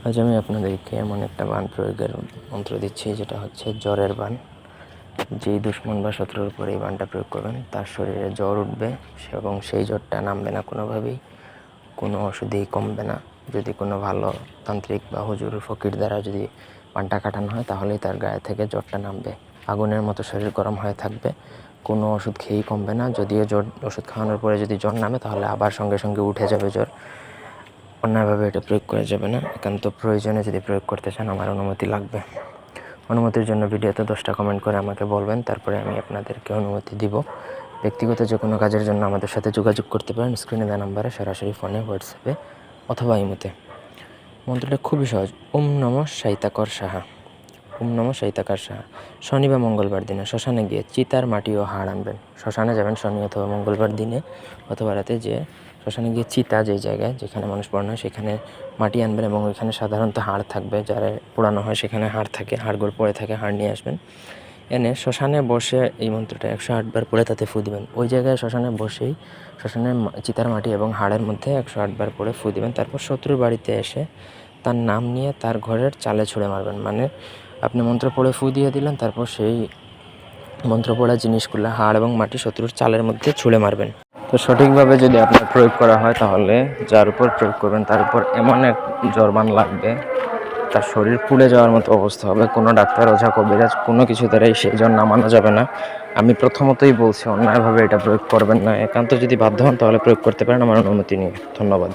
আজ আমি আপনাদেরকে এমন একটা বান প্রয়োগের মন্ত্র দিচ্ছি, যেটা হচ্ছে জ্বরের বান। যেই দুশ্মন বা শত্রুর উপর এই বানটা প্রয়োগ করবেন তার শরীরে জ্বর উঠবে এবং সেই জ্বরটা নামবে না কোনোভাবেই, কোনো ওষুধেই কমবে না। যদি কোনো ভালো তান্ত্রিক বা হুজুর ফকির দ্বারা যদি বানটা কাটানো হয় তাহলেই তার গায়ে থেকে জ্বরটা নামবে। আগুনের মতো শরীর গরম হয়ে থাকবে, কোনো ওষুধ খেয়েই কমবে না। যদিও ওষুধ খাওয়ানোর পরে যদি জ্বর নামে তাহলে আবার সঙ্গে সঙ্গে উঠে যাবে জ্বর। অন্যায়ভাবে এটা প্রয়োগ করা যাবে না। একান্ত প্রয়োজনে যদি প্রয়োগ করতে চান আমার অনুমতি লাগবে। অনুমতির জন্য ভিডিওতে 10টা কমেন্ট করে আমাকে বলবেন, তারপরে আমি আপনাদেরকে অনুমতি দিব। ব্যক্তিগত যে কোনো কাজের জন্য আমাদের সাথে যোগাযোগ করতে পারেন স্ক্রিনে দেওয়া নাম্বারে, সরাসরি ফোনে, হোয়াটসঅ্যাপে অথবা ইমোতে। মন্ত্রটা খুবই সহজ। ওম নমঃ শাইতাকর সাহা। ওম নমঃ শাইতাকার সাহা। শনি বা মঙ্গলবার দিনে শ্মশানে গিয়ে চিতার মাটি ও হাড় আনবেন। শ্মশানে যাবেন শনি অথবা মঙ্গলবার দিনে অথবা রাতে, যে শ্মশানে গিয়ে চিতা যেই জায়গায় যেখানে মানুষ পোড়ানো হয় সেখানে মাটি আনবেন এবং ওইখানে সাধারণত হাড় থাকবে। যারা পোড়ানো হয় সেখানে হাড় থাকে, হাড়গুলো পড়ে থাকে, হাড় নিয়ে আসবেন। এনে শ্মশানে বসে এই মন্ত্রটা 108 বার পড়ে তাতে ফু দিবেন। ওই জায়গায় শ্মশানে বসেই শ্মশানের চিতার মাটি এবং হাড়ের মধ্যে 108 বার পড়ে ফু দিবেন। তারপর শত্রুর বাড়িতে এসে তার নাম নিয়ে তার ঘরের চালে ছুঁড়ে মারবেন। মানে আপনি মন্ত্র পড়ে ফু দিয়ে দিলেন, তারপর সেই মন্ত্র পড়া জিনিসগুলো হাড় এবং মাটি শত্রুর চালের মধ্যে ছুঁড়ে মারবেন। তো সঠিকভাবে যদি আপনার প্রয়োগ করা হয় তাহলে যার উপর প্রয়োগ করবেন তার উপর এমন এক জ্বরবান লাগবে, তার শরীর পুড়ে যাওয়ার মতো অবস্থা হবে। কোনো ডাক্তার, ওঝা, কবিরাজ কোনো কিছু দ্বারাই সেই জ্বর নামানো যাবে না। আমি প্রথমতই বলছি অন্যায়ভাবে এটা প্রয়োগ করবেন না। একান্ত যদি বাধ্য হন তাহলে প্রয়োগ করতে পারেন আমার অনুমতি নিয়ে। ধন্যবাদ।